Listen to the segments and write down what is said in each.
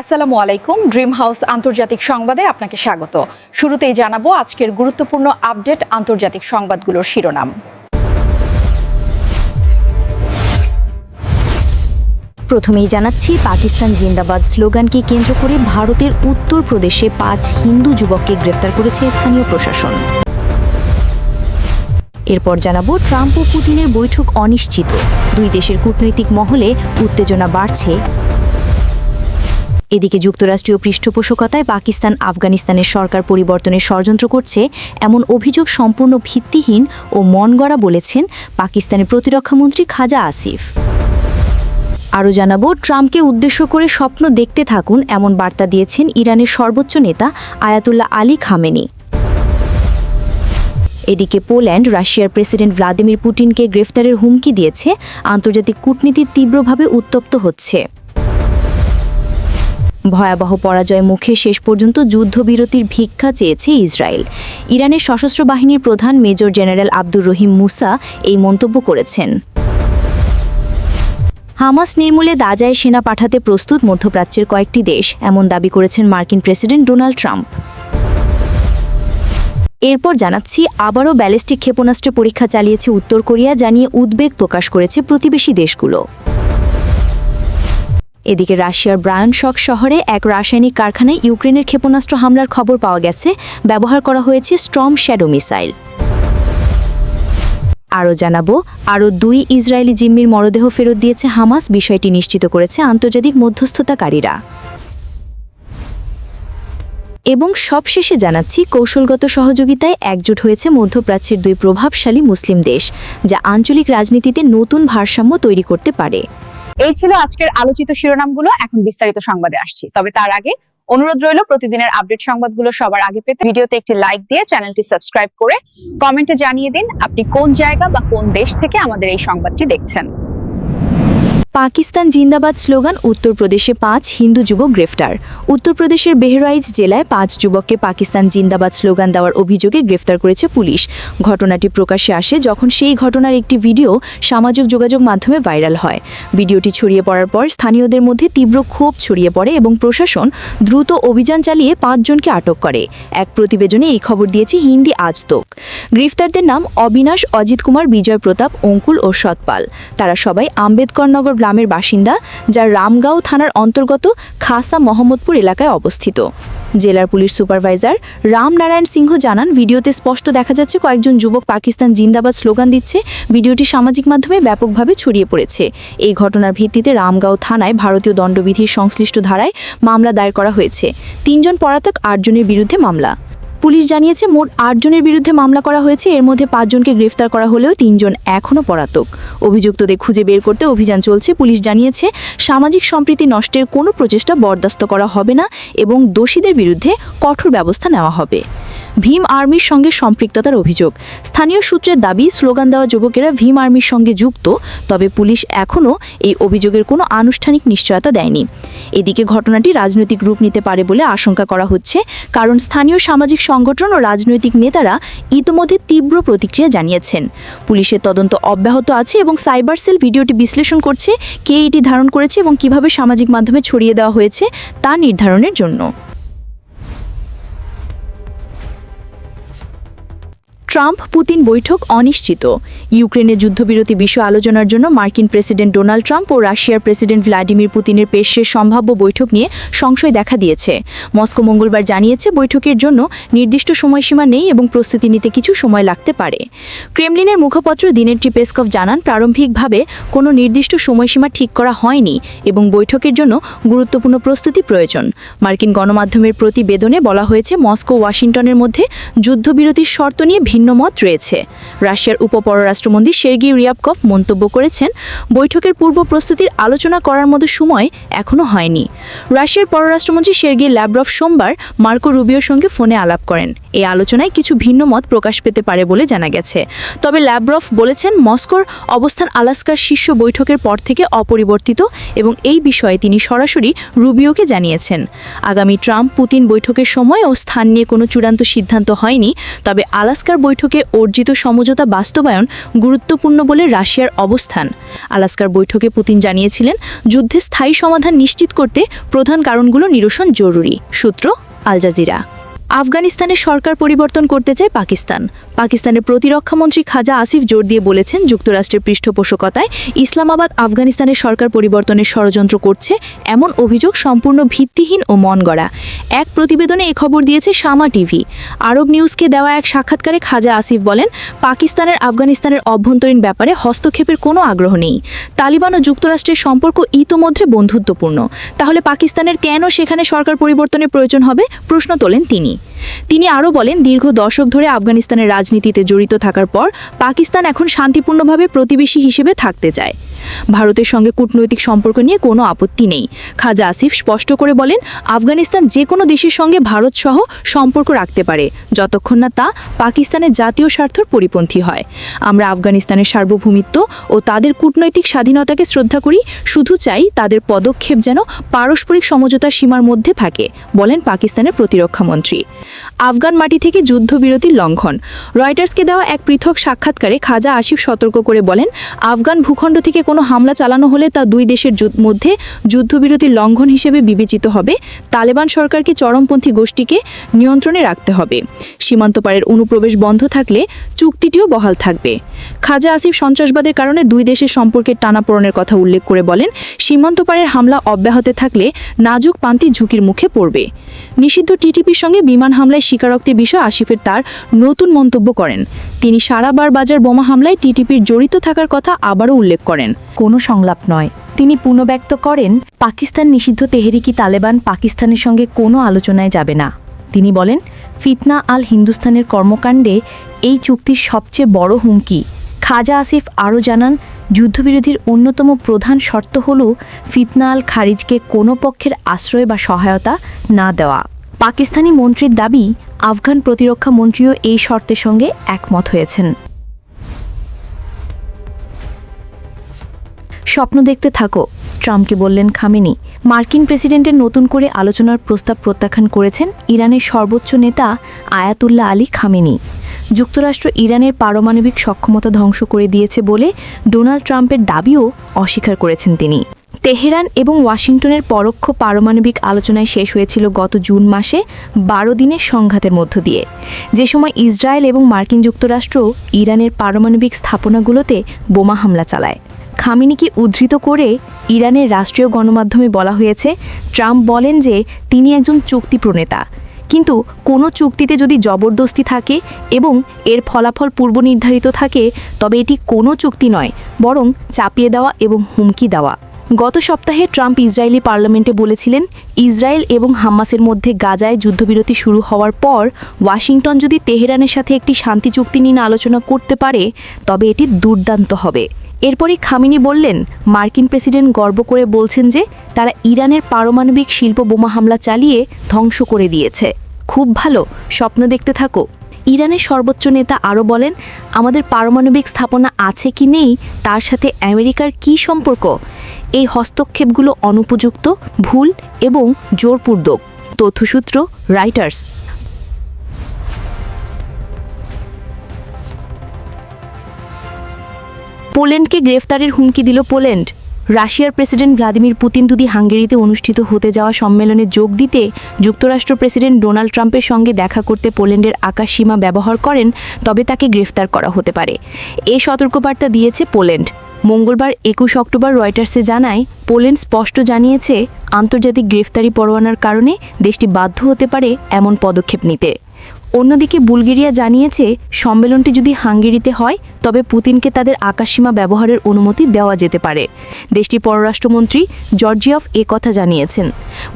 আসসালামু আলাইকুম। Dream house আন্তর্জাতিক সংবাদে আপনাকে স্বাগত। শুরুতেই জানাবো আজকের গুরুত্বপূর্ণ আপডেট আন্তর্জাতিক সংবাদগুলোর শিরোনাম। প্রথমেই জানাচ্ছি, পাকিস্তান জিন্দাবাদ স্লোগানকে কেন্দ্র করে ভারতের উত্তরপ্রদেশে 5 হিন্দু যুবককে গ্রেফতার করেছে স্থানীয় প্রশাসন। এরপর জানাবো, ট্রাম্প ও পুতিনের বৈঠক অনিশ্চিত, দুই দেশের কূটনৈতিক মহলে উত্তেজনা বাড়ছে। এদিকে যুক্তরাষ্ট্রীয় পৃষ্ঠপোষকতায় পাকিস্তান আফগানিস্তানের সরকার পরিবর্তনের ষড়যন্ত্র করছে এমন অভিযোগ সম্পূর্ণ ভিত্তিহীন ও মনগড়া বলেছেন পাকিস্তানের প্রতিরক্ষামন্ত্রী খাজা আসিফ। আরও জানাবো, ট্রাম্পকে উদ্দেশ্য করে স্বপ্ন দেখতে থাকুন এমন বার্তা দিয়েছেন ইরানের সর্বোচ্চ নেতা আয়াতুল্লাহ আলী খামেনি। এদিকে পোল্যান্ড রাশিয়ার প্রেসিডেন্ট ভ্লাদিমির পুতিনকে গ্রেফতারের হুমকি দিয়েছে, আন্তর্জাতিক কূটনীতি তীব্রভাবে উত্তপ্ত হচ্ছে। ভয়াবহ পরাজয় মুখে শেষ পর্যন্ত যুদ্ধবিরতির ভিক্ষা চেয়েছে ইসরায়েল। ইরানের সশস্ত্র বাহিনীর প্রধান মেজর জেনারেল আব্দুর রহিম মুসা এই মন্তব্য করেছেন। হামাস নির্মূলে গাজায় সেনা পাঠাতে প্রস্তুত মধ্যপ্রাচ্যের কয়েকটি দেশ, এমন দাবি করেছেন মার্কিন প্রেসিডেন্ট ডোনাল্ড ট্রাম্প। এরপর জানাচ্ছি, আবারও ব্যালিস্টিক ক্ষেপণাস্ত্র পরীক্ষা চালিয়েছে উত্তর কোরিয়া, জানিয়ে উদ্বেগ প্রকাশ করেছে প্রতিবেশী দেশগুলো। এদিকে রাশিয়ার ব্রায়ানশক শহরে এক রাসায়নিক কারখানায় ইউক্রেনের ক্ষেপণাস্ত্র হামলার খবর পাওয়া গেছে, ব্যবহার করা হয়েছে স্টর্ম শ্যাডো মিসাইল। আরও জানাবো, আরও 2 ইসরায়েলি জিম্মির মরদেহ ফেরত দিয়েছে হামাস, বিষয়টি নিশ্চিত করেছে আন্তর্জাতিক মধ্যস্থতাকারীরা। এবং সবশেষে জানাচ্ছি, কৌশলগত সহযোগিতায় একজোট হয়েছে মধ্যপ্রাচ্যের 2 প্রভাবশালী মুসলিম দেশ, যা আঞ্চলিক রাজনীতিতে নতুন ভারসাম্য তৈরি করতে পারে। এই ছিল আজকের আলোচিত শিরোনামগুলো। এখন বিস্তারিত সংবাদে আসছি, তবে তার আগে অনুরোধ রইল প্রতিদিনের আপডেট সংবাদগুলো সবার আগে পেতে ভিডিওতে একটি লাইক দিয়ে চ্যানেলটি সাবস্ক্রাইব করে কমেন্টে জানিয়ে দিন আপনি কোন জায়গা বা কোন দেশ থেকে আমাদের এই সংবাদটি দেখছেন। পাকিস্তান জিন্দাবাদ স্লোগান, উত্তরপ্রদেশে 5 হিন্দু যুবক গ্রেফতার। উত্তরপ্রদেশের বেহরাইচ জেলায় 5 যুবককে পাকিস্তান জিন্দাবাদ স্লোগান দেওয়ার অভিযোগে গ্রেফতার করেছে পুলিশ। ঘটনাটি প্রকাশ্যে আসে যখন সেই ঘটনার একটি ভিডিও সামাজিক যোগাযোগ মাধ্যমে ভাইরাল হয়। ভিডিওটি ছড়িয়ে পড়ার পর স্থানীয়দের মধ্যে তীব্র ক্ষোভ ছড়িয়ে পড়ে এবং প্রশাসন দ্রুত অভিযান চালিয়ে 5 জনকে আটক করে। এক প্রতিবেদনে এই খবর দিয়েছে হিন্দি আজতক। গ্রেফতারদের নাম অবিনাশ, অজিত কুমার, বিজয় প্রতাপ, অঙ্কুল ও সৎপাল। তারা সবাই আম্বেদকরনগর গ্রামের বাসিন্দা, যা রামগাঁও থানার অন্তর্গত খাসা মোহাম্মদপুর এলাকায় অবস্থিত। জেলার পুলিশ সুপারভাইজার রামনারায়ণ সিংহ জানান, ভিডিওতে স্পষ্ট দেখা যাচ্ছে কয়েকজন যুবক পাকিস্তান জিন্দাবাদ স্লোগান দিচ্ছে। ভিডিওটি সামাজিক মাধ্যমে ব্যাপকভাবে ছড়িয়ে পড়েছে। এই ঘটনার ভিত্তিতে রামগাঁও থানায় ভারতীয় দণ্ডবিধির সংশ্লিষ্ট ধারায় মামলা দায়ের করা হয়েছে। 3 জন পলাতক, 8 জনের বিরুদ্ধে মামলা। পুলিশ জানিয়েছে মোট 8 জনের বিরুদ্ধে মামলা করা হয়েছে। এর মধ্যে 5 জনকে গ্রেফতার করা হলেও 3 জন এখনও পলাতক। অভিযুক্তদের খুঁজে বের করতে অভিযান চলছে। পুলিশ জানিয়েছে, সামাজিক সম্প্রীতি নষ্টের কোনো প্রচেষ্টা বরদাস্ত করা হবে না এবং দোষীদের বিরুদ্ধে কঠোর ব্যবস্থা নেওয়া হবে। ভীম আর্মির সঙ্গে সম্পৃক্ততার অভিযোগ। স্থানীয় সূত্রের দাবি, স্লোগান দেওয়া যুবকেরা ভীম আর্মির সঙ্গে যুক্ত, তবে পুলিশ এখনও এই অভিযোগের কোনো আনুষ্ঠানিক নিশ্চয়তা দেয়নি। এদিকে ঘটনাটি রাজনৈতিক রূপ নিতে পারে বলে আশঙ্কা করা হচ্ছে, কারণ স্থানীয় সামাজিক সংগঠন ও রাজনৈতিক নেতারা ইতোমধ্যে তীব্র প্রতিক্রিয়া জানিয়েছেন। পুলিশের তদন্ত অব্যাহত আছে এবং সাইবার সেল ভিডিওটি বিশ্লেষণ করছে, কে এটি ধারণ করেছে এবং কিভাবে সামাজিক মাধ্যমে ছড়িয়ে দেওয়া হয়েছে তা নির্ধারণের জন্য। ট্রাম্প পুতিন বৈঠক অনিশ্চিত। ইউক্রেনের যুদ্ধবিরতি বিষয়ে আলোচনার জন্য মার্কিন প্রেসিডেন্ট ডোনাল্ড ট্রাম্প ও রাশিয়ার প্রেসিডেন্ট ভ্লাদিমির পুতিনের পেশের সম্ভাব্য বৈঠক নিয়ে সংশয় দেখা দিয়েছে। মস্কো মঙ্গলবার জানিয়েছে, বৈঠকের জন্য নির্দিষ্ট সময়সীমা নেই এবং প্রস্তুতি নিতে কিছু সময় লাগতে পারে। ক্রেমলিনের মুখপাত্র দিমিত্রি পেসকভ জানান, প্রারম্ভিকভাবে কোনো নির্দিষ্ট সময়সীমা ঠিক করা হয়নি এবং বৈঠকের জন্য গুরুত্বপূর্ণ প্রস্তুতি প্রয়োজন। মার্কিন গণমাধ্যমের প্রতিবেদনে বলা হয়েছে, মস্কো ওয়াশিংটনের মধ্যে যুদ্ধবিরতির শর্ত নিয়ে ভিন্ন মত রয়েছে। রাশিয়ার উপপররাষ্ট্রমন্ত্রী সের্গেই রিয়াবকভ মন্তব্য করেছেন, বৈঠকের পূর্ব প্রস্তুতির আলোচনা করার মতো সময় এখনও হয়নি। রাশিয়ার পররাষ্ট্রমন্ত্রী সের্গেই ল্যাভরভ সোমবার মার্কো রুবিওর সঙ্গে ফোনে আলাপ করেন এই আলোচনায় কিছু ভিন্ন মত প্রকাশ পেতে পারে বলে জানা গেছে। তবে ল্যাভরভ বলেছেন মস্কোর অবস্থান আলাস্কার শীর্ষ বৈঠকের পর থেকে অপরিবর্তিত এবং এই বিষয়ে তিনি সরাসরি রুবিওকে জানিয়েছেন। আগামী ট্রাম্প পুতিন বৈঠকের সময় ও স্থান নিয়ে কোনো চূড়ান্ত সিদ্ধান্ত হয়নি, তবে আলাস্কার বৈঠকে অর্জিত সমঝোতা বাস্তবায়ন গুরুত্বপূর্ণ বলে রাশিয়ার অবস্থান। আলাস্কার বৈঠকে পুতিন জানিয়েছিলেন যুদ্ধে স্থায়ী সমাধান নিশ্চিত করতে প্রধান কারণগুলো নিরসন জরুরি। সূত্র আল জাজিরা। আফগানিস্তানে সরকার পরিবর্তন করতে চায় পাকিস্তান। পাকিস্তানের প্রতিরক্ষামন্ত্রী খাজা আসিফ জোর দিয়ে বলেছেন যুক্তরাষ্ট্রের পৃষ্ঠপোষকতায় ইসলামাবাদ আফগানিস্তানের সরকার পরিবর্তনের ষড়যন্ত্র করছে, এমন অভিযোগ সম্পূর্ণ ভিত্তিহীন ও মনগড়া। এক প্রতিবেদনে এ খবর দিয়েছে শামা টিভি। আরব নিউজকে দেওয়া এক সাক্ষাৎকারে খাজা আসিফ বলেন পাকিস্তানের আফগানিস্তানের অভ্যন্তরীণ ব্যাপারে হস্তক্ষেপের কোনো আগ্রহ নেই। তালিবান ও যুক্তরাষ্ট্রের সম্পর্ক ইতোমধ্যে বন্ধুত্বপূর্ণ, তাহলে পাকিস্তানের কেন সেখানে সরকার পরিবর্তনের প্রয়োজন হবে, প্রশ্ন তোলেন তিনি আরও বলেন দীর্ঘ দশক ধরে আফগানিস্তানের রাজনীতিতে জড়িত থাকার পর পাকিস্তান এখন শান্তিপূর্ণভাবে প্রতিবেশী হিসেবে থাকতে চায়। ভারতের সঙ্গে কূটনৈতিক সম্পর্ক নিয়ে কোনো আপত্তি নেই। খাজা আসিফ স্পষ্ট করে বলেন আফগানিস্তান যে কোনো দেশের সঙ্গে ভারত সহ সম্পর্ক রাখতে পারে যতক্ষণ না তা পাকিস্তানের জাতীয় স্বার্থের পরিপন্থী হয়। আমরা আফগানিস্তানের সার্বভৌমিত্ব ও তাদের কূটনৈতিক স্বাধীনতাকে শ্রদ্ধা করি, শুধু চাই তাদের পদক্ষেপ যেন পারস্পরিক সমঝোতার সীমার মধ্যে থাকে, বলেন পাকিস্তানের প্রতিরক্ষামন্ত্রী। আফগান মাটি থেকে যুদ্ধবিরতির লঙ্ঘন। রয়টার্সকে দেওয়া এক পৃথক সাক্ষাৎকারে খাজা আসিফ সতর্ক করে বলেন আফগান ভূখণ্ড থেকে কোনো হামলা চালানো হলে তা দুই দেশের মধ্যে যুদ্ধবিরতির লঙ্ঘন হিসেবে বিবেচিত হবে। তালেবান সরকারকে চরমপন্থী গোষ্ঠীকে নিয়ন্ত্রণে রাখতে হবে। সীমান্ত পারের অনুপ্রবেশ বন্ধ থাকলে চুক্তিটিও বহাল থাকবে। খাজা আসিফ সন্ত্রাসবাদের কারণে দুই দেশের সম্পর্কের টানাপোড়েনের কথা উল্লেখ করে বলেন সীমান্ত পারের হামলা অব্যাহত থাকলে নাজুক প্রান্তি ঝুঁকির মুখে পড়বে। নিষিদ্ধ টিটিপির সঙ্গে বিমান হামলায় স্বীকারোক্তির বিষয়ে আসিফের তার নতুন মন্তব্য করেন। তিনি সারাবার বাজার বোমা হামলায় টিটিপির জড়িত থাকার কথা আবারও উল্লেখ করেন। কোনো সংলাপ নয়। তিনি পুনর্ব্যক্ত করেন পাকিস্তান নিষিদ্ধ তেহরিকি তালেবান পাকিস্তানের সঙ্গে কোনো আলোচনায় যাবে না। তিনি বলেন ফিতনা আল হিন্দুস্তানের কর্মকাণ্ডে এই চুক্তির সবচেয়ে বড় হুমকি। খাজা আসিফ আরও জানান যুদ্ধবিরোধীর অন্যতম প্রধান শর্ত হল ফিতনা আল খারিজকে কোনো পক্ষের আশ্রয় বা সহায়তা না দেওয়া। পাকিস্তানি মন্ত্রীর দাবি আফগান প্রতিরক্ষা মন্ত্রীও এই শর্তের সঙ্গে একমত হয়েছেন। স্বপ্ন দেখতে থাকো, ট্রাম্পকে বললেন খামেনি। মার্কিন প্রেসিডেন্টের নতুন করে আলোচনার প্রস্তাব প্রত্যাখ্যান করেছেন ইরানের সর্বোচ্চ নেতা আয়াতুল্লাহ আলী খামেনি। যুক্তরাষ্ট্র ইরানের পারমাণবিক সক্ষমতা ধ্বংস করে দিয়েছে বলে ডোনাল্ড ট্রাম্পের দাবিও অস্বীকার করেছেন তিনি। তেহরান এবং ওয়াশিংটনের পরোক্ষ পারমাণবিক আলোচনায় শেষ হয়েছিল গত জুন মাসে 12 দিনের সংঘাতের মধ্য দিয়ে, যে সময় ইসরায়েল এবং মার্কিন যুক্তরাষ্ট্র ইরানের পারমাণবিক স্থাপনাগুলোতে বোমা হামলা চালায়। খামেনিকে উদ্ধৃত করে ইরানের রাষ্ট্রীয় গণমাধ্যমে বলা হয়েছে ট্রাম্প বলেন যে তিনি একজন চুক্তি প্রণেতা, কিন্তু কোনো চুক্তিতে যদি জবরদস্তি থাকে এবং এর ফলাফল পূর্বনির্ধারিত থাকে তবে এটি কোনো চুক্তি নয়, বরং চাপিয়ে দেওয়া এবং হুমকি দেওয়া। গত সপ্তাহে ট্রাম্প ইসরায়েলি পার্লামেন্টে বলেছিলেন ইসরায়েল এবং হামাসের মধ্যে গাজায় যুদ্ধবিরতি শুরু হওয়ার পর ওয়াশিংটন যদি তেহরানের সাথে একটি শান্তি চুক্তি নিয়ে আলোচনা করতে পারে তবে এটি দুর্দান্ত হবে। এরপরই খামেনি বললেন মার্কিন প্রেসিডেন্ট গর্ব করে বলছেন যে তারা ইরানের পারমাণবিক শিল্প বোমা হামলা চালিয়ে ধ্বংস করে দিয়েছে। খুব ভালো, স্বপ্ন দেখতে থাকো। ইরানের সর্বোচ্চ নেতা আরও বলেন আমাদের পারমাণবিক স্থাপনা আছে কি নেই তার সাথে আমেরিকার কী সম্পর্ক? এই হস্তক্ষেপগুলো অনুপযুক্ত, ভুল এবং জোরপূর্বক। তথ্যসূত্র রয়টার্স। পোল্যান্ডকে গ্রেফতারের হুমকি দিল পোল্যান্ড। রাশিয়ার প্রেসিডেন্ট ভ্লাদিমির পুতিন যদি হাঙ্গেরিতে অনুষ্ঠিত হতে যাওয়া সম্মেলনে যোগ দিতে যুক্তরাষ্ট্র প্রেসিডেন্ট ডোনাল্ড ট্রাম্পের সঙ্গে দেখা করতে পোল্যান্ডের আকাশসীমা ব্যবহার করেন তবে তাকে গ্রেফতার করা হতে পারে। এ সতর্কবার্তা দিয়েছে পোল্যান্ড। মঙ্গলবার 21 অক্টোবর রয়টার্সে জানায় পোল্যান্ড স্পষ্ট জানিয়েছে আন্তর্জাতিক গ্রেফতারি পরোয়ানার কারণে দেশটি বাধ্য হতে পারে এমন পদক্ষেপ নিতে। অন্যদিকে বুলগেরিয়া জানিয়েছে সম্মেলনটি যদি হাঙ্গেরিতে হয় তবে পুতিনকে তাদের আকাশসীমা ব্যবহারের অনুমতি দেওয়া যেতে পারে। দেশটির পররাষ্ট্রমন্ত্রী জর্জিয়ভ কথা জানিয়েছেন।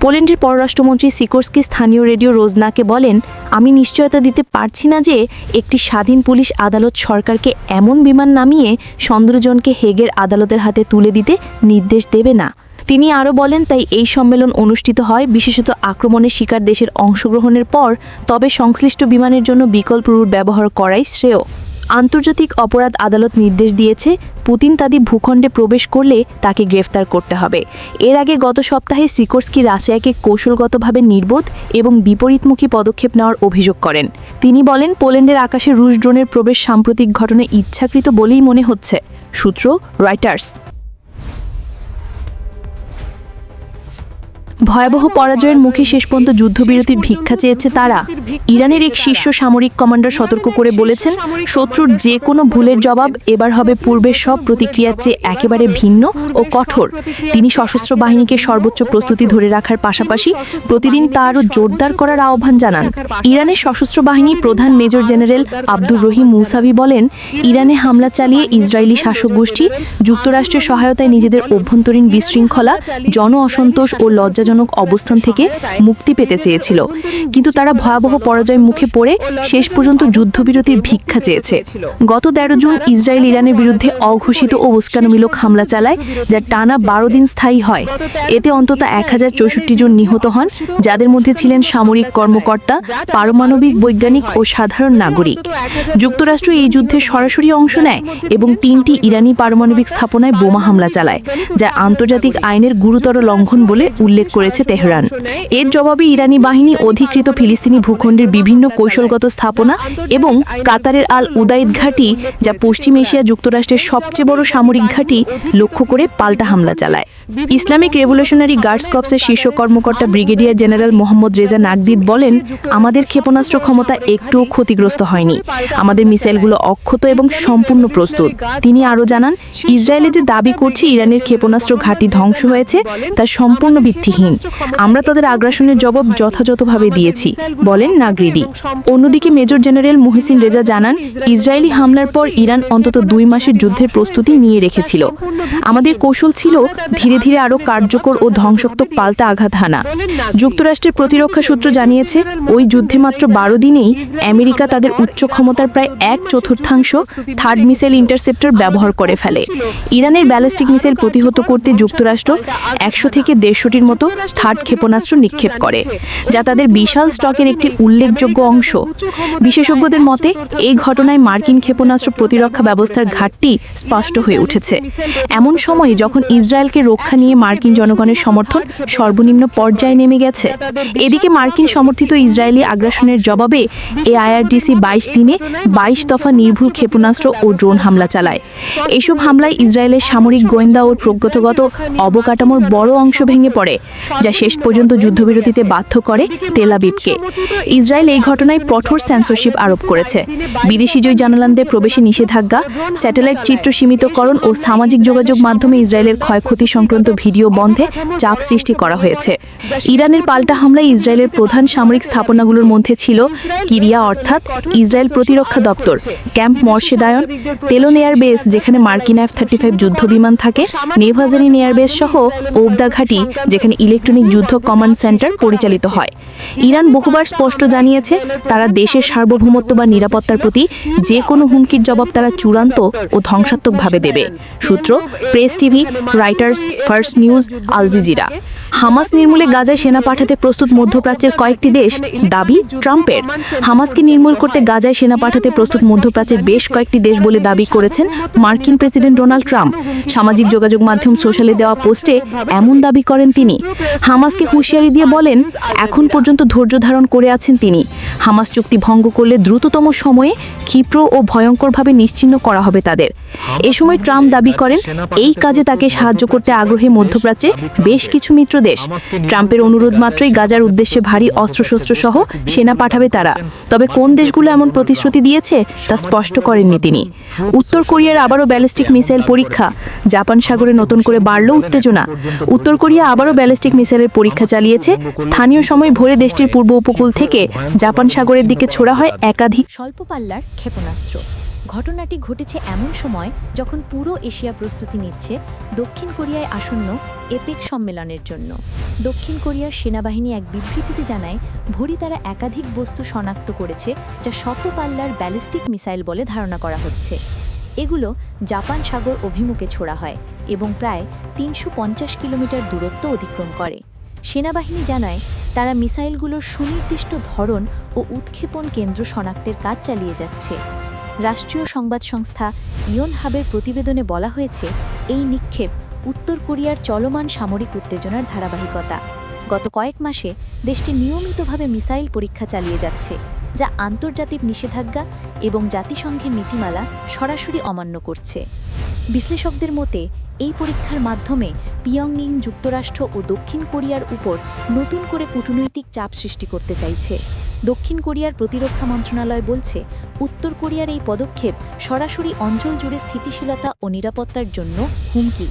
পোল্যান্ডের পররাষ্ট্রমন্ত্রী সিকোর্স্কি স্থানীয় রেডিও রোজনাকে বলেন আমি নিশ্চয়তা দিতে পারছি না যে একটি স্বাধীন পুলিশ আদালত সরকারকে এমন বিমান নামিয়ে সন্দেহজনকে হেগের আদালতের হাতে তুলে দিতে নির্দেশ দেবে না। তিনি আরও বলেন, তাই এই সম্মেলন অনুষ্ঠিত হয় বিশেষত আক্রমণের শিকার দেশের অংশগ্রহণের পর, তবে সংশ্লিষ্ট বিমানের জন্য বিকল্প রুট ব্যবহার করাই শ্রেয়। আন্তর্জাতিক অপরাধ আদালত নির্দেশ দিয়েছে, পুতিন তাদের ভূখণ্ডে প্রবেশ করলে তাকে গ্রেফতার করতে হবে। এর আগে গত সপ্তাহে সিকোরস্কি রাশিয়াকে কৌশলগতভাবে নির্বোধ এবং বিপরীতমুখী পদক্ষেপ নেওয়ার অভিযোগ করেন। তিনি বলেন, পোল্যান্ডের আকাশে রুশ ড্রোনের প্রবেশ সাম্প্রতিক ঘটনায় ইচ্ছাকৃত বলেই মনে হচ্ছে। সূত্র রয়টার্স। ভয়াবহ পরাজয়ের মুখে শেষ পর্যন্ত যুদ্ধবিরতির ভিক্ষা চেয়েছে তারা। ইরানের এক শীর্ষ সামরিক কমান্ডার সতর্ক করে বলেছেন, শত্রুর যে কোনো ভুলের জবাব এবার হবে পূর্বের সব প্রতিক্রিয়ার চেয়ে একেবারে ভিন্ন ও কঠোর। তিনি সশস্ত্র বাহিনীকে সর্বোচ্চ প্রস্তুতি ধরে রাখার পাশাপাশি প্রতিদিন তা আরও জোরদার করার আহ্বান জানান। ইরানের সশস্ত্র বাহিনী প্রধান major general Abdur Rahim Musavi বলেন, ইরানে হামলা চালিয়ে ইসরায়েলি শাসক গোষ্ঠী যুক্তরাষ্ট্রের সহায়তায় নিজেদের অভ্যন্তরীণ বিশৃঙ্খলা, জন অসন্তোষ ও লজ্জাজনক অবস্থান থেকে মুক্তি পেতে চেয়েছিল, কিন্তু তারা ভয়াবহ পরাজয়ের মুখে পড়ে শেষ পর্যন্ত যুদ্ধবিরতির ভিক্ষা চেয়েছে। গত 13 জুন ইসরায়েল ইরানের বিরুদ্ধে অঘোষিত ও উস্কানিমূলক হামলা চালায়, যা টানা 12 দিন স্থায়ী হয়। এতে অন্তত 1064 জন নিহত হন, যাদের মধ্যে ছিলেন সামরিক কর্মকর্তা, পারমাণবিক বৈজ্ঞানিক ও সাধারণ নাগরিক। যুক্তরাষ্ট্র এই যুদ্ধে সরাসরি অংশ নেয় এবং 3টি ইরানি পারমাণবিক স্থাপনায় বোমা হামলা চালায়, যা আন্তর্জাতিক আইনের গুরুতর লঙ্ঘন বলে উল্লেখ করেছে তেহরান। এর জবাবে ইরানি বাহিনী অধিকৃত ফিলিস্তিনি ভূখণ্ডের বিভিন্ন কৌশলগত স্থাপনা এবং কাতারের আল উদাইদ ঘাঁটি, যা পশ্চিম এশিয়া যুক্তরাষ্ট্রের সবচেয়ে বড় সামরিক ঘাঁটি, লক্ষ্য করে পাল্টা হামলা চালায়। ইসলামিক রেভলিউশনারি গার্ডস কর্পসের শীর্ষ কর্মকর্তা ব্রিগেডিয়ার জেনারেল মোহাম্মদ রেজা নাকদিদ বলেন, আমাদের ক্ষেপণাস্ত্র ক্ষমতা একটুও ক্ষতিগ্রস্ত হয়নি। আমাদের মিসাইলগুলো অক্ষত এবং সম্পূর্ণ প্রস্তুত। তিনি আরও জানান, ইসরায়েলে যে দাবি করছে ইরানের ক্ষেপণাস্ত্র ঘাঁটি ধ্বংস হয়েছে, তা সম্পূর্ণ ভিত্তিহীন। আমরা তাদের আগ্রাসনের জবাব যথাযথভাবে দিয়েছি, বলেন নাগরিদি। অন্যদিকে মেজর জেনারেল মুহসিন রেজা জানান, ইসরায়েলি হামলার পর ইরান অন্তত 2 মাসের যুদ্ধের প্রস্তুতি নিয়ে রেখেছিল। আমাদের কৌশল ছিল ধীরে ধীরে আরও কার্যকর ও ধ্বংসাত্মক পাল্টা আঘাত হানা। যুক্তরাষ্ট্রের প্রতিরক্ষা সূত্র জানিয়েছে, ওই যুদ্ধে মাত্র 12 দিনেই আমেরিকা তাদের উচ্চ ক্ষমতার প্রায় 1/4 থার্ড মিসাইল ইন্টারসেপ্টর ব্যবহার করে ফেলে। ইরানের ব্যালিস্টিক মিসাইল প্রতিহত করতে যুক্তরাষ্ট্র 100 থেকে 150টির মতো থার্ড ক্ষেপণাস্ত্র নিক্ষেপ করে, যা তাদের বিশাল স্টকের একটি উল্লেখযোগ্য অংশ। বিশেষজ্ঞদের মতে, এই ঘটনায় মার্কিন ক্ষেপণাস্ত্র প্রতিরক্ষা ব্যবস্থার ঘাটতি স্পষ্ট হয়ে উঠেছে, এমন সময়ে যখন ইসরায়েলকে রক্ষা নিয়ে মার্কিন জনগণের সমর্থন সর্বনিম্ন পর্যায়ে নেমে গেছে। এদিকে মার্কিন সমর্থিত ইসরায়েলি আগ্রাসনের জবাবে AIRGC 22 দিনে 22 দফা নির্ভুল ক্ষেপণাস্ত্র ও ড্রোন হামলা চালায়। এসব হামলায় ইসরায়েলের সামরিক গোয়েন্দা ও প্রজ্ঞাতগত অবকাঠামোর বড় অংশ ভেঙে পড়ে, যা শেষ পর্যন্ত যুদ্ধবিরতিতে বাধ্য করে তেল আবিবকে। ইসরায়েল এই ঘটনায় কঠোর সেন্সরশিপ আরোপ করেছে। বিদেশি জানালানদের প্রবেশে নিষেধাজ্ঞা, স্যাটেলাইট চিত্র সীমিতকরণ ও সামাজিক যোগাযোগ মাধ্যমে ইসরায়েলের ক্ষয়ক্ষতি সংক্রান্ত ভিডিও বন্ধে চাপ সৃষ্টি করা হয়েছে। ইরানের পাল্টা হামলায় ইসরায়েলের প্রধান সামরিক স্থাপনাগুলোর মধ্যে ছিল কিরিয়া অর্থাৎ ইসরায়েল প্রতিরক্ষা দপ্তর, ক্যাম্প মর্শেদায়ন, তেলন এয়ারবেস যেখানে মার্কিন F-35 যুদ্ধ বিমান থাকে, নেভাজারিন এয়ারবেস সহ ওবদা ঘাঁটি যেখানে ইলেকট্রনিক যুদ্ধ কমান্ড সেন্টার পরিচালিত হয়। ইরান বহুবার স্পষ্ট জানিয়েছে, তারা দেশের সার্বভৌমত্ব বা নিরাপত্তার প্রতি যে কোনো হুমকির জবাব তারা চূড়ান্ত ও ধ্বংসাত্মকভাবে দেবে। সূত্র Press TV, Reuters, First News, Al Jazeera. Hamas নির্মূলে গাজায় সেনা পাঠাতে প্রস্তুত মধ্যপ্রাচ্যের কয়েকটি দেশ, দাবি ট্রাম্পের। হামাসকে নির্মূল করতে গাজায় সেনা পাঠাতে প্রস্তুত মধ্যপ্রাচ্যের বেশ কয়েকটি দেশ বলে দাবি করেছেন মার্কিন প্রেসিডেন্ট ডোনাল্ড ট্রাম্প। সামাজিক যোগাযোগ মাধ্যম সোশ্যালে দেওয়া পোস্টে এমন দাবি করেন তিনি। হামাসকে হুঁশিয়ারি দিয়ে বলেন, এখন পর্যন্ত ধৈর্য ধারণ করে আছেন তিনি। হামাস চুক্তি ভঙ্গ করলে দ্রুততম সময়ে ক্ষিপ্র ও ভয়ঙ্করভাবে নিশ্চিহ্ন করা হবে তাদের। এ সময় ট্রাম্প দাবি করেন, এই কাজে তাকে সাহায্য করতে আগ্রহী মধ্যপ্রাচ্যে বেশ কিছু মিত্র দেশ। ট্রাম্পের অনুরোধ মাত্রই গাজার উদ্দেশ্যে ভারী অস্ত্রশস্ত্র সহ সেনা পাঠাবে তারা। তবে কোন দেশগুলো এমন প্রতিশ্রুতি দিয়েছে তা স্পষ্ট করেননি তিনি। উত্তর কোরিয়ার আবারও ব্যালিস্টিক মিসাইল পরীক্ষা, জাপান সাগরে নতুন করে বাড়ল উত্তেজনা। উত্তর কোরিয়া আবারও ব্যালিস্টিক মিসাইলের পরীক্ষা চালিয়েছে। স্থানীয় সময় ভোরে দেশটির পূর্ব উপকূল থেকে জাপান সাগরের দিকে ছোড়া হয় একাধিক স্বল্প পাল্লার ক্ষেপণাস্ত্র। ঘটনাটি ঘটেছে এমন সময় যখন পুরো এশিয়া প্রস্তুতি নিচ্ছে দক্ষিণ কোরিয়ায় আসন্ন এপেক সম্মেলনের জন্য। দক্ষিণ কোরিয়ার সেনাবাহিনী এক বিবৃতিতে জানায়, ভোরে তারা একাধিক বস্তু শনাক্ত করেছে যা শত পাল্লার ব্যালিস্টিক মিসাইল বলে ধারণা করা হচ্ছে। এগুলো জাপান সাগর অভিমুখে ছোড়া হয় এবং প্রায় ৩৫০ কিলোমিটার দূরত্ব অতিক্রম করে। সেনাবাহিনী জানায় তারা মিসাইলগুলোর সুনির্দিষ্ট ধরন ও উৎক্ষেপণ কেন্দ্র শনাক্তের কাজ চালিয়ে যাচ্ছে। রাষ্ট্রীয় সংবাদ সংস্থা ইয়োনহাবের প্রতিবেদনে বলা হয়েছে, এই নিক্ষেপ উত্তর কোরিয়ার চলমান সামরিক উত্তেজনার ধারাবাহিকতা। গত কয়েক মাসে দেশটি নিয়মিতভাবে মিসাইল পরীক্ষা চালিয়ে যাচ্ছে, যা আন্তর্জাতিক নিষেধাজ্ঞা এবং জাতিসংঘের নীতিমালা সরাসরি অমান্য করছে। বিশ্লেষকদের মতে এই পরীক্ষার মাধ্যমে পিয়ংইয়ং যুক্তরাষ্ট্র ও দক্ষিণ কোরিয়ার উপর নতুন করে কূটনৈতিক চাপ সৃষ্টি করতে চাইছে। দক্ষিণ কোরিয়ার প্রতিরক্ষা মন্ত্রণালয় বলছে, উত্তর কোরিয়ার এই পদক্ষেপ সরাসরি অঞ্চল জুড়ে স্থিতিশীলতা ও নিরাপত্তার জন্য হুমকি।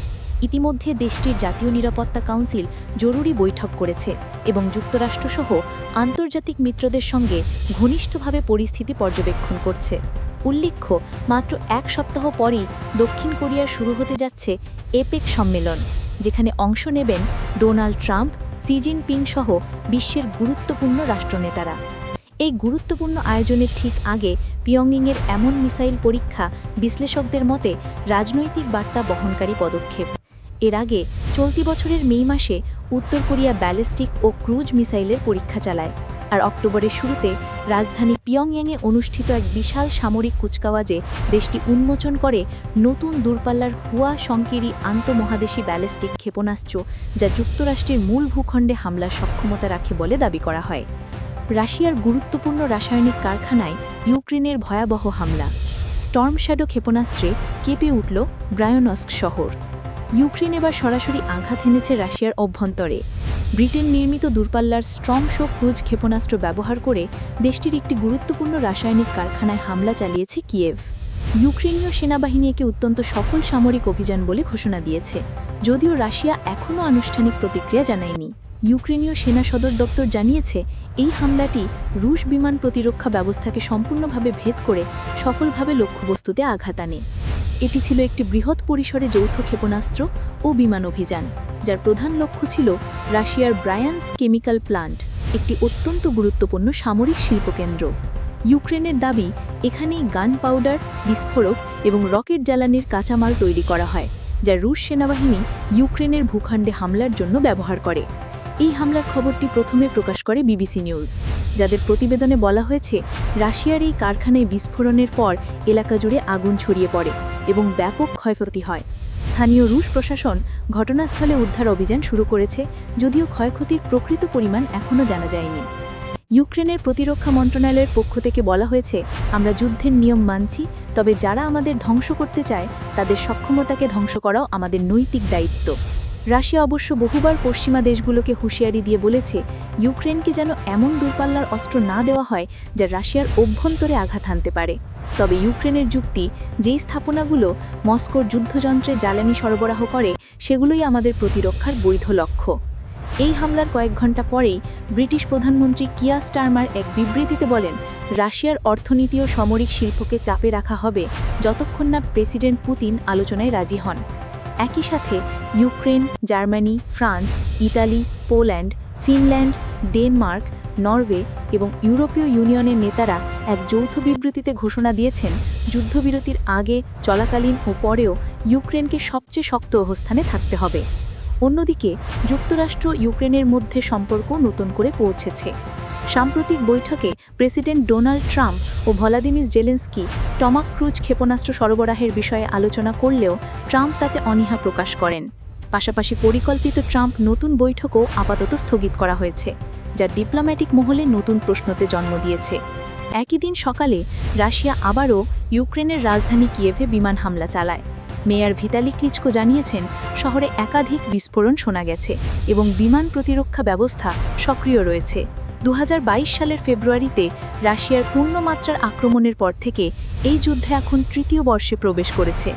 ইতিমধ্যে দেশটির জাতীয় নিরাপত্তা কাউন্সিল জরুরি বৈঠক করেছে এবং যুক্তরাষ্ট্রসহ আন্তর্জাতিক মিত্রদের সঙ্গে ঘনিষ্ঠভাবে পরিস্থিতি পর্যবেক্ষণ করছে। উল্লেখ্য, মাত্র এক সপ্তাহ পরই দক্ষিণ কোরিয়ার শুরু হতে যাচ্ছে এপেক সম্মেলন, যেখানে অংশ নেবেন ডোনাল্ড ট্রাম্প, শি জিনপিং সহ বিশ্বের গুরুত্বপূর্ণ রাষ্ট্রনেতারা। এই গুরুত্বপূর্ণ আয়োজনের ঠিক আগে পিয়ংইয়ংয়ের এমন মিসাইল পরীক্ষা বিশ্লেষকদের মতে রাজনৈতিক বার্তা বহনকারী পদক্ষেপ। এর আগে চলতি বছরের মে মাসে উত্তর কোরিয়া ব্যালিস্টিক ও ক্রুজ মিসাইলের পরীক্ষা চালায়, আর অক্টোবরের শুরুতে রাজধানী পিয়ংইয়ংয়ে অনুষ্ঠিত এক বিশাল সামরিক কুচকাওয়াজে দেশটি উন্মোচন করে নতুন দূরপাল্লার হুয়া সংকিরি আন্তঃমহাদেশী ব্যালিস্টিক ক্ষেপণাস্ত্র, যা যুক্তরাষ্ট্রের মূল ভূখণ্ডে হামলার সক্ষমতা রাখে বলে দাবি করা হয়। রাশিয়ার গুরুত্বপূর্ণ রাসায়নিক কারখানায় ইউক্রেনের ভয়াবহ হামলা। স্টর্ম শ্যাডো ক্ষেপণাস্ত্রে কেঁপে উঠল ব্রায়োনস্ক শহর। ইউক্রেন এবার সরাসরি আঘাত এনেছে রাশিয়ার অভ্যন্তরে। ব্রিটেন নির্মিত দূরপাল্লার স্টর্ম শো ক্রুজ ক্ষেপণাস্ত্র ব্যবহার করে দেশটির একটি গুরুত্বপূর্ণ রাসায়নিক কারখানায় হামলা চালিয়েছে কিয়েভ। ইউক্রেনীয় সেনাবাহিনী একে অত্যন্ত সফল সামরিক অভিযান বলে ঘোষণা দিয়েছে, যদিও রাশিয়া এখনও আনুষ্ঠানিক প্রতিক্রিয়া জানায়নি। ইউক্রেনীয় সেনা সদর দপ্তর জানিয়েছে, এই হামলাটি রুশ বিমান প্রতিরক্ষা ব্যবস্থাকে সম্পূর্ণভাবে ভেদ করে সফলভাবে লক্ষ্যবস্তুতে আঘাত আনে। এটি ছিল একটি বৃহৎ পরিসরে যৌথ ক্ষেপণাস্ত্র ও বিমান অভিযান, যার প্রধান লক্ষ্য ছিল রাশিয়ার ব্রায়ানস্ক কেমিক্যাল প্লান্ট, একটি অত্যন্ত গুরুত্বপূর্ণ সামরিক শিল্পকেন্দ্র। ইউক্রেনের দাবি, এখানেই গান পাউডার, বিস্ফোরক এবং রকেট জ্বালানির কাঁচামাল তৈরি করা হয়, যা রুশ সেনাবাহিনী ইউক্রেনের ভূখণ্ডে হামলার জন্য ব্যবহার করে। এই হামলার খবরটি প্রথমে প্রকাশ করে বিবিসি নিউজ, যাদের প্রতিবেদনে বলা হয়েছে, রাশিয়ার এই কারখানায় বিস্ফোরণের পর এলাকা জুড়ে আগুন ছড়িয়ে পড়ে এবং ব্যাপক ক্ষয়ক্ষতি হয়। স্থানীয় রুশ প্রশাসন ঘটনাস্থলে উদ্ধার অভিযান শুরু করেছে, যদিও ক্ষয়ক্ষতির প্রকৃত পরিমাণ এখনও জানা যায়নি। ইউক্রেনের প্রতিরক্ষা মন্ত্রণালয়ের পক্ষ থেকে বলা হয়েছে, আমরা যুদ্ধের নিয়ম মানছি, তবে যারা আমাদের ধ্বংস করতে চায় তাদের সক্ষমতাকে ধ্বংস করাও আমাদের নৈতিক দায়িত্ব। রাশিয়া অবশ্য বহুবার পশ্চিমা দেশগুলোকে হুঁশিয়ারি দিয়ে বলেছে, ইউক্রেনকে যেন এমন দূরপাল্লার অস্ত্র না দেওয়া হয় যা রাশিয়ার অভ্যন্তরে আঘাত হানতে পারে। তবে ইউক্রেনের যুক্তি, যেই স্থাপনাগুলো মস্কোর যুদ্ধযন্ত্রে জ্বালানি সরবরাহ করে সেগুলোই আমাদের প্রতিরক্ষার বৈধ লক্ষ্য। এই হামলার কয়েক ঘণ্টা পরেই ব্রিটিশ প্রধানমন্ত্রী কিয়ার স্টারমার এক বিবৃতিতে বলেন, রাশিয়ার অর্থনীতি ও সামরিক শিল্পকে চাপে রাখা হবে যতক্ষণ না প্রেসিডেন্ট পুতিন আলোচনায় রাজি হন। একই সাথে Ukraine, Germany, France, Italy, Poland, Finland, Denmark, Norway এবং ইউরোপীয় ইউনিয়নের নেতারা এক যৌথ বিবৃতিতে ঘোষণা দিয়েছেন, যুদ্ধবিরতির আগে, চলাকালীন ও পরেও ইউক্রেনকে সবচেয়ে শক্ত অবস্থানে থাকতে হবে। অন্যদিকে যুক্তরাষ্ট্র ইউক্রেনের মধ্যে সম্পর্ক নতুন করে পৌঁছেছে। সাম্প্রতিক বৈঠকে প্রেসিডেন্ট ডোনাল্ড ট্রাম্প ও ভলাদিমির জেলেনস্কি টমাক ক্রুজ ক্ষেপণাস্ত্র সরবরাহের বিষয়ে আলোচনা করলেও ট্রাম্প তাতে অনীহা প্রকাশ করেন। পাশাপাশি পরিকল্পিত ট্রাম্প নতুন বৈঠকও আপাতত স্থগিত করা হয়েছে, যা ডিপ্লোম্যাটিক মহলে নতুন প্রশ্নতে জন্ম দিয়েছে। একই দিন সকালে রাশিয়া আবারও ইউক্রেনের রাজধানী কিয়েভে বিমান হামলা চালায়। মেয়র ভিতালি ক্লিচকো জানিয়েছেন, শহরে একাধিক বিস্ফোরণ শোনা গেছে এবং বিমান প্রতিরক্ষা ব্যবস্থা সক্রিয় রয়েছে। 2022 সালের ফেব্রুয়ারিতে রাশিয়ার পূর্ণমাত্রার আক্রমণের পর থেকে এই যুদ্ধে এখন তৃতীয় বর্ষে প্রবেশ করেছে।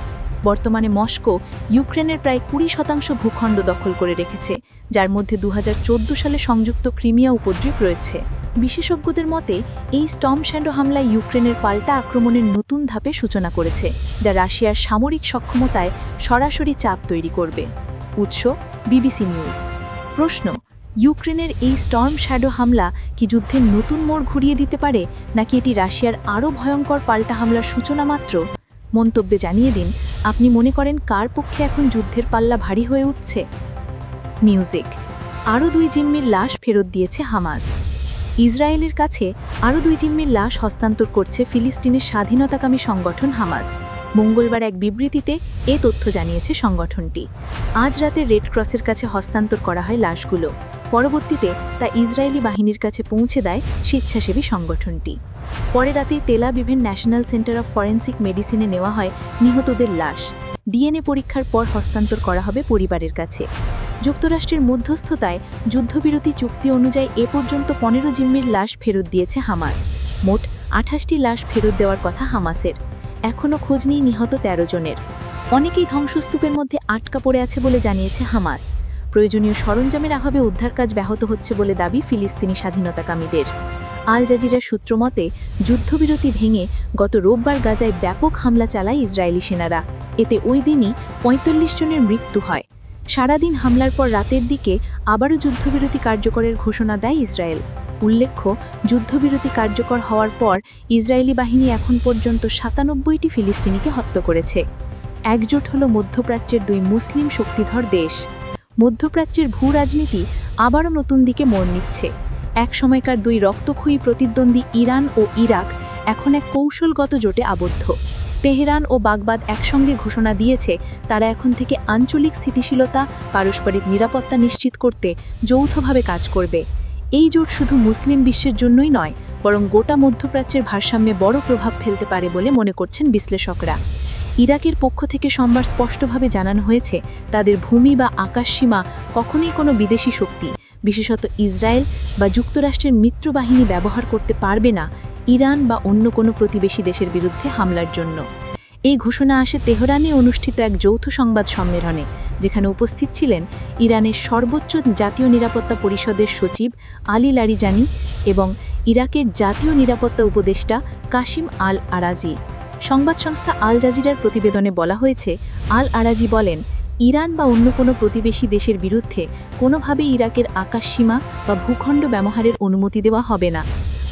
বর্তমানে মস্কো ইউক্রেনের প্রায় 20% ভূখণ্ড দখল করে রেখেছে, যার মধ্যে 2014 সালে সংযুক্ত ক্রিমিয়া উপদ্বীপ রয়েছে। বিশেষজ্ঞদের মতে, এই স্টর্ম শ্যাডো হামলায় ইউক্রেনের পাল্টা আক্রমণের নতুন ধাপে সূচনা করেছে, যা রাশিয়ার সামরিক সক্ষমতায় সরাসরি চাপ তৈরি করবে। উৎস বিবিসি নিউজ। প্রশ্ন, ইউক্রেনের এই স্টর্ম শ্যাডো হামলা কি যুদ্ধের নতুন মোড় ঘুরিয়ে দিতে পারে, নাকি এটি রাশিয়ার আরও ভয়ঙ্কর পাল্টা হামলার সূচনা মাত্র? মন্তব্যে জানিয়ে দিন আপনি মনে করেন কার পক্ষে এখন যুদ্ধের পাল্লা ভারী হয়ে উঠছে। মিউজিক। আরও 2 জিম্মির লাশ ফেরত দিয়েছে হামাস। ইসরায়েলের কাছে আরও 2 জিম্মির লাশ হস্তান্তর করছে ফিলিস্তিনের স্বাধীনতাকামী সংগঠন হামাস। মঙ্গলবার এক বিবৃতিতে এ তথ্য জানিয়েছে সংগঠনটি। আজ রাতে রেড ক্রসের কাছে হস্তান্তর করা হয় লাশগুলো। পরবর্তীতে তা ইসরায়েলি বাহিনীর কাছে পৌঁছে দেয় স্বেচ্ছাসেবী সংগঠনটি। পরে রাতে তেল আবিভের ন্যাশনাল সেন্টার অফ ফরেন্সিক মেডিসিনে নেওয়া হয় নিহতদের লাশ। ডিএনএ পরীক্ষার পর হস্তান্তর করা হবে পরিবারের কাছে। যুক্তরাষ্ট্রের মধ্যস্থতায় যুদ্ধবিরতি চুক্তি অনুযায়ী এ পর্যন্ত 15 জিম্মির লাশ ফেরত দিয়েছে হামাস। মোট 28টি লাশ ফেরত দেওয়ার কথা হামাসের। এখনও খোঁজ নেই নিহত 13 জনের। অনেকেই ধ্বংসস্তূপের মধ্যে আটকা পড়ে আছে বলে জানিয়েছে হামাস। প্রয়োজনীয় সরঞ্জামের অভাবে উদ্ধার কাজ ব্যাহত হচ্ছে বলে দাবি ফিলিস্তিনি স্বাধীনতাকামীদের। আল জাজিরার সূত্র মতে যুদ্ধবিরতি ভেঙে গত রোববার গাজায় ব্যাপক হামলা চালায় ইসরায়েলি সেনারা। এতে ওই দিনই 45 জনের মৃত্যু হয়। সারাদিন হামলার পর রাতের দিকে আবারও যুদ্ধবিরতি কার্যকরের ঘোষণা দেয় ইসরায়েল। উল্লেখ্য, যুদ্ধবিরতি কার্যকর হওয়ার পর ইসরায়েলি বাহিনী এখন পর্যন্ত 97টি ফিলিস্তিনিকে হত্যা করেছে। একজোট হল মধ্যপ্রাচ্যের 2 মুসলিম শক্তিধর দেশ। মধ্যপ্রাচ্যের ভূ-রাজনীতি আবারও নতুন দিকে মোড় নিচ্ছে। এক সময়কার 2 রক্তক্ষয়ী প্রতিদ্বন্দ্বী ইরান ও ইরাক এখন এক কৌশলগত জোটে আবদ্ধ। তেহরান ও বাগদাদ একসঙ্গে ঘোষণা দিয়েছে তারা এখন থেকে আঞ্চলিক স্থিতিশীলতা, পারস্পরিক নিরাপত্তা নিশ্চিত করতে যৌথভাবে কাজ করবে। এই জোট শুধু মুসলিম বিশ্বের জন্যই নয়, বরং গোটা মধ্যপ্রাচ্যের ভারসাম্যে বড় প্রভাব ফেলতে পারে বলে মনে করছেন বিশ্লেষকরা। ইরাকের পক্ষ থেকে সোমবার স্পষ্টভাবে জানানো হয়েছে তাদের ভূমি বা আকাশসীমা কখনোই কোনো বিদেশি শক্তি, বিশেষত ইসরায়েল বা যুক্তরাষ্ট্রের মিত্রবাহিনী ব্যবহার করতে পারবে না ইরান বা অন্য কোনো প্রতিবেশী দেশের বিরুদ্ধে হামলার জন্য। এই ঘোষণা আসে তেহরানে অনুষ্ঠিত এক যৌথ সংবাদ সম্মেলনে, যেখানে উপস্থিত ছিলেন ইরানের সর্বোচ্চ জাতীয় নিরাপত্তা পরিষদের সচিব আলী লারিজানি এবং ইরাকের জাতীয় নিরাপত্তা উপদেষ্টা কাশিম আল আরাজি। সংবাদ সংস্থা আল জাজিরার প্রতিবেদনে বলা হয়েছে, আল আরাজি বলেন, ইরান বা অন্য কোনো প্রতিবেশী দেশের বিরুদ্ধে কোনোভাবেই ইরাকের আকাশসীমা বা ভূখণ্ড ব্যবহারের অনুমতি দেওয়া হবে না।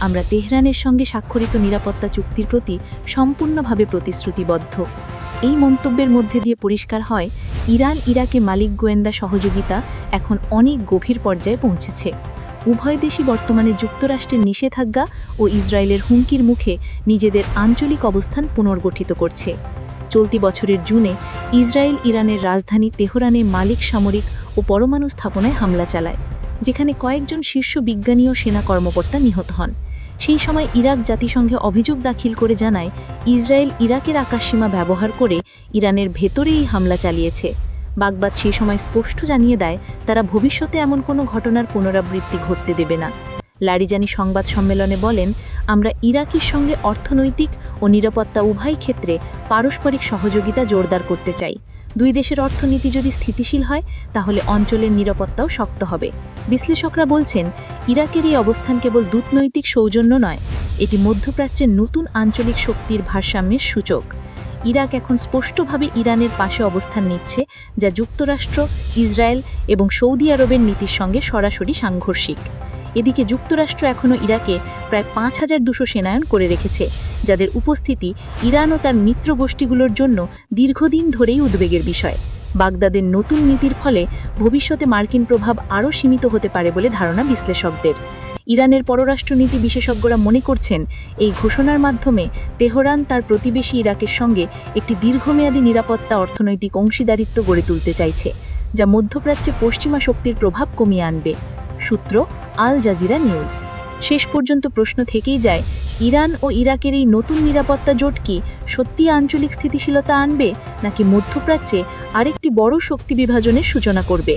আমরা তেহরানের সঙ্গে স্বাক্ষরিত নিরাপত্তা চুক্তির প্রতি সম্পূর্ণভাবে প্রতিশ্রুতিবদ্ধ। এই মন্তব্যের মধ্যে দিয়ে পরিষ্কার হয়, ইরান ইরাকে মালিক গোয়েন্দা সহযোগিতা এখন অনেক গভীর পর্যায়ে পৌঁছেছে। উভয় দেশই বর্তমানে যুক্তরাষ্ট্রের নিষেধাজ্ঞা ও ইসরায়েলের হুমকির মুখে নিজেদের আঞ্চলিক অবস্থান পুনর্গঠিত করছে। চলতি বছরের জুনে ইসরায়েল ইরানের রাজধানী তেহরানে মালিক সামরিক ও পরমাণু স্থাপনায় হামলা চালায়, যেখানে কয়েকজন শীর্ষ বিজ্ঞানী ও সেনা কর্মকর্তা নিহত হন। সেই সময় ইরাক জাতিসংঘে অভিযোগ দাখিল করে জানায়, ইসরায়েল ইরাকের আকাশসীমা ব্যবহার করে ইরানের ভেতরেই হামলা চালিয়েছে। বাগদাদ সেই সময় স্পষ্ট জানিয়ে দেয় তারা ভবিষ্যতে এমন কোনো ঘটনার পুনরাবৃত্তি ঘটতে দেবে না। লারিজানি সংবাদ সম্মেলনে বলেন, আমরা ইরাকের সঙ্গে অর্থনৈতিক ও নিরাপত্তা উভয় ক্ষেত্রে পারস্পরিক সহযোগিতা জোরদার করতে চাই। 2 দেশের অর্থনীতি যদি স্থিতিশীল হয় তাহলে অঞ্চলের নিরাপত্তাও শক্ত হবে। বিশ্লেষকরা বলছেন, ইরাকের এই অবস্থান কেবল দূতনৈতিক সৌজন্য নয়, এটি মধ্যপ্রাচ্যের নতুন আঞ্চলিক শক্তির ভারসাম্যের সূচক। ইরাক এখন স্পষ্টভাবে ইরানের পাশে অবস্থান নিচ্ছে, যা যুক্তরাষ্ট্র, ইসরায়েল এবং সৌদি আরবের নীতির সঙ্গে সরাসরি সাংঘর্ষিক। এদিকে যুক্তরাষ্ট্র এখনও ইরাকে প্রায় 5200 সেনায়ন করে রেখেছে, যাদের উপস্থিতি ইরান ও তার মিত্র গোষ্ঠীগুলোর জন্য দীর্ঘদিন ধরেই উদ্বেগের বিষয়। বাগদাদের নতুন নীতির ফলে ভবিষ্যতে মার্কিন প্রভাব আরও সীমিত হতে পারে বলে ধারণা বিশ্লেষকদের। ইরানের পররাষ্ট্রনীতি বিশেষজ্ঞরা মনে করছেন, এই ঘোষণার মাধ্যমে তেহরান তার প্রতিবেশী ইরাকের সঙ্গে একটি দীর্ঘমেয়াদী নিরাপত্তা অর্থনৈতিক অংশীদারিত্ব গড়ে তুলতে চাইছে, যা মধ্যপ্রাচ্যে পশ্চিমা শক্তির প্রভাব কমিয়ে আনবে। সূত্র আল জাজিরা নিউজ। শেষ পর্যন্ত প্রশ্ন থেকেই যায়, ইরান ও ইরাকের এই নতুন নিরাপত্তা জোট কি সত্যি আঞ্চলিক স্থিতিশীলতা আনবে, নাকি মধ্যপ্রাচ্যে আরেকটি বড় শক্তি বিভাজনের সূচনা করবে?